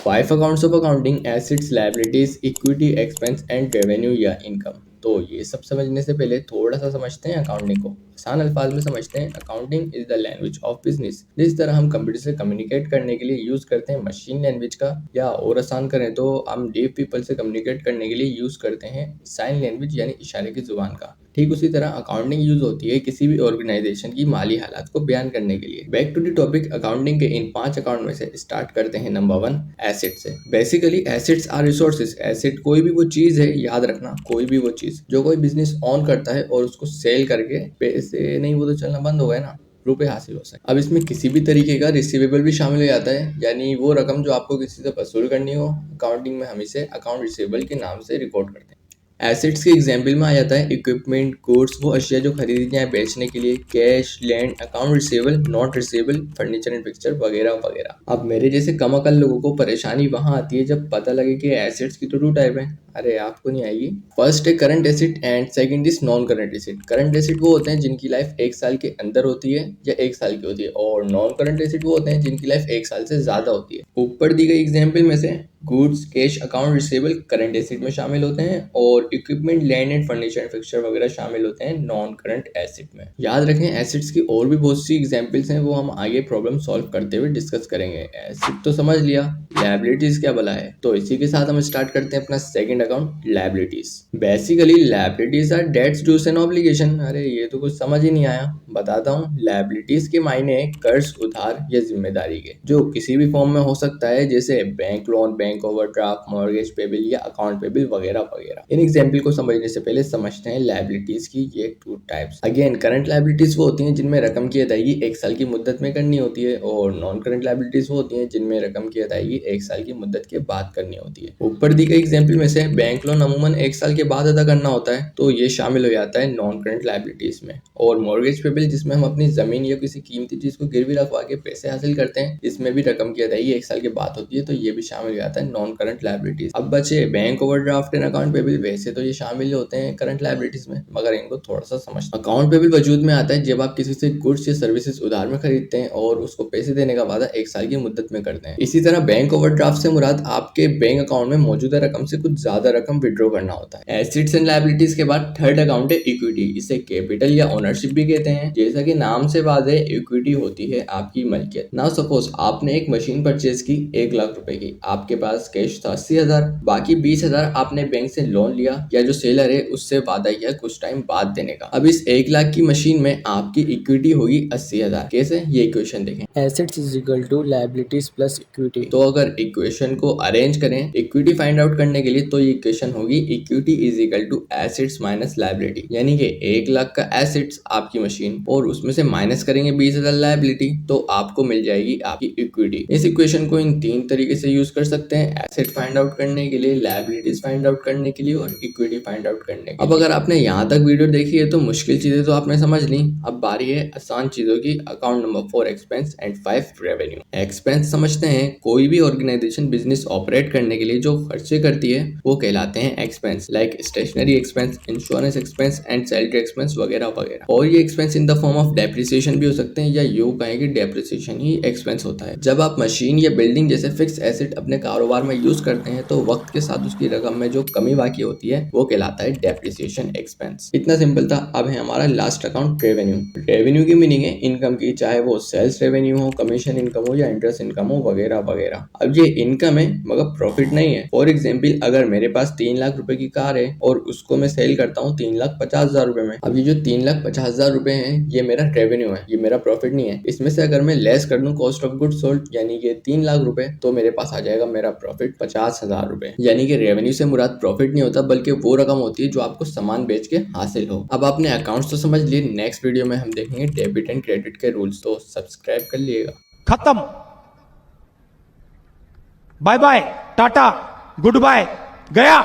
5 accounts of accounting: assets, liabilities, equity, expense and revenue या income. तो ये सब समझने से पहले थोड़ा सा समझते हैं अकाउंटिंग को। आसान अल्फाज में समझते हैं, accounting is the language of business. जिस तरह हम कंप्यूटर से कम्युनिकेट करने के लिए यूज करते हैं मशीन लैंग्वेज का, या और आसान करें तो हम डीफ पीपल से कम्युनिकेट करने के लिए यूज करते हैं साइन लैंग्वेज यानी इशारे की जुबान का। ठीक उसी तरह अकाउंटिंग यूज होती है किसी भी ऑर्गेनाइजेशन की माली हालात को बयान करने के लिए। Back to the topic, accounting के इन 5 अकाउंट में से स्टार्ट करते हैं नंबर 1, एसेट से। Basically assets are resources. Asset कोई भी वो चीज है, याद रखना, कोई भी वो चीज जो कोई बिजनेस ऑन करता है और उसको सेल करके पैसे नहीं, वो तो चलना बंद हो गए ना, रुपए हासिल हो सके। अब इसमें किसी भी तरीके का रिसीवेबल भी शामिल हो जाता है, यानी वो रकम जो आपको किसी से वसूल करनी हो। अकाउंटिंग में हम इसे अकाउंट रिसीवेबल के नाम से रिकॉर्ड करते हैं। एसेट्स के एग्जाम्पल में आ जाता है इक्विपमेंट, गुड्स, वो अशिया जो खरीदने या बेचने के लिए, cash, land, account receivable, not receivable, furniture and picture वगैरह वगैरह। अब मेरे जैसे कम अकल लोगों को परेशानी वहां आती है जब पता लगे कि एसेट्स की तो 2 टाइप है। अरे आपको नहीं आएगी। फर्स्ट है current asset and second is non current asset. Current asset वो होते हैं जिनकी लाइफ 1 साल के अंदर होती है या 1 साल की होती है, और नॉन करंट एसेट वो होते हैं जिनकी लाइफ 1 साल से ज्यादा होती है। ऊपर दी गई एग्जाम्पल में से goods, cash, account receivable current asset में शामिल होते हैं, और equipment, land and furniture and fixture वगैरह शामिल होते हैं नॉन करंट एसेट में। याद रखें एसेट्स की और भी बहुत सी एग्जांपल्स हैं, वो हम आगे प्रॉब्लम सॉल्व करते हुए डिस्कस करेंगे। एसेट तो समझ लिया, लायबिलिटीज क्या भला है। तो इसी के साथ हम स्टार्ट करते हैं अपना second account, liabilities. Basically liabilities are debts, dues and obligation. अरे ये तो कुछ समझ ही नहीं आया, बताता हूँ। लायबिलिटीज के मायने कर्ज, उधार या जिम्मेदारी के, जो किसी भी फॉर्म में हो सकता है, जैसे bank loan, bank overdraft, mortgage payable या अकाउंट पेबल वगैरह वगैरह। इन एग्जांपल को समझने से पहले समझते हैं लायबिलिटीज की ये 2 टाइप्स। अगेन करंट लायबिलिटीज वो होती हैं जिनमें रकम की अदायगी 1 साल की मुद्दत में करनी होती है, और नॉन करंट लायबिलिटीज वो होती हैं जिनमें रकम की अदायगी 1 साल की मुद्दत के बाद करनी होती है। ऊपर दी गई एग्जाम्पल में से बैंक लोन अमूमन 1 साल के बाद अदा करना होता है, तो ये शामिल हो जाता है नॉन करंट लायबिलिटीज में। और मॉर्गेज पेबल, जिसमें हम अपनी जमीन या किसी कीमती चीज को गिरवी रखवा के पैसे हासिल करते हैं, इसमें भी रकम की अदायगी 1 साल के बाद होती है, तो ये भी शामिल हो जाता है नॉन करंट लायबिलिटीज। अब बचे bank overdraft and account payable. वैसे तो ये शामिल होते हैं करंट लायबिलिटीज में, मगर इनको थोड़ा सा समझ। अकाउंट पेबल वजूद में आता है जब आप किसी से गुड्स या सर्विसेज उधार में खरीदते हैं और उसको पैसे देने का वादा 1 साल की मुद्दत में करते हैं। इसी तरह बैंक ओवरड्राफ्ट से मुराद आपके बैंक अकाउंट में मौजूदा रकम से कुछ ज्यादा रकम विड्रॉ करना होता है। एसेट्स एंड लायबिलिटीज के बाद थर्ड अकाउंट है इक्विटी। इसे कैपिटल या ओनरशिप भी कहते हैं। जैसा कि नाम से वाज़ेह है, इक्विटी होती है आपकी मलकियत। नाउ सपोज आपने एक मशीन परचेज की 1 लाख रुपए की, आपके पास कैश था 80,000, बाकी 20,000 आपने बैंक से लोन लिया, या जो सेलर है उससे वादा किया कुछ टाइम बाद देने का। अब इस 1 लाख की मशीन में आपकी इक्विटी होगी 80,000। कैसे, ये इक्वेशन देखें। Assets is equal to liabilities plus equity. तो अगर इक्वेशन को अरेंज करें इक्विटी फाइंड आउट करने के लिए, तो ये इक्वेशन होगी equity is equal to assets minus liability. यानी कि 1 लाख का एसेट्स आपकी मशीन, और उसमें से माइनस करेंगे 20,000 लायबिलिटी, तो आपको मिल जाएगी आपकी इक्विटी। इस इक्वेशन को इन 3 तरीके से यूज कर सकते हैं, एसेट फाइंड आउट करने के लिए, लायबिलिटीज फाइंड आउट करने के लिए, और इक्विटी फाइंड आउट करने के लिए। अब अगर आपने यहाँ तक वीडियो देखी है तो मुश्किल चीजें तो आपने समझ ली। अब बारी है आसान चीजों की। Account number 4 expense and 5 revenue. Expense समझते हैं, कोई भी ऑर्गेनाइजेशन बिजनेस ऑपरेट करने के लिए जो खर्चे करती है वो कहलाते हैं expense, like stationery expense, insurance expense and salary expense वगैरह वगैरह। और ये expense in the form of depreciation भी हो सकते हैं, या यूं कहें कि डेप्रिसिएशन ही एक्सपेंस होता है। जब आप मशीन या बिल्डिंग जैसे फिक्स एसेट अपने कारोबार में यूज करते हैं, तो वक्त के साथ उसकी रकम में जो कमी बाकी होती है वो कहलाता है डेप्रिसिएशन एक्सपेंस। इतना सिंपल था। अब है हमारा लास्ट अकाउंट, रेवेन्यू। रेवेन्यू की मीनिंग है इनकम की, चाहे वो सेल्स रेवेन्यू हो, कमीशन इनकम हो, या इंटरेस्ट इनकम हो वगैरह वगैरह। अब ये इनकम है मगर प्रॉफिट नहीं है। फॉर एग्जाम्पल, अगर मेरे पास 3 लाख रुपए की कार है और उसको मैं सेल करता हूँ 3,50,000 रुपए में, अब ये जो 3,50,000 रुपए है ये मेरा रेवेन्यू है, ये मेरा प्रॉफिट नहीं है। इसमें से अगर मैं लेस कर दूं कॉस्ट ऑफ गुड्स सोल्ड, यानी कि 3 लाख रुपए, तो मेरे पास आ जाएगा मेरा प्रॉफिट 50,000 रुपए। यानी कि रेवेन्यू से मुराद प्रॉफिट नहीं होता, बल्कि वो रकम होती है जो आपको सामान बेच के हासिल हो। अब आपने अकाउंट्स तो समझ लिए, नेक्स्ट वीडियो में हम देखेंगे डेबिट एंड क्रेडिट के रूल्स, तो सब्सक्राइब कर लिएगा। खत्म, bye bye, tata, goodbye, गया।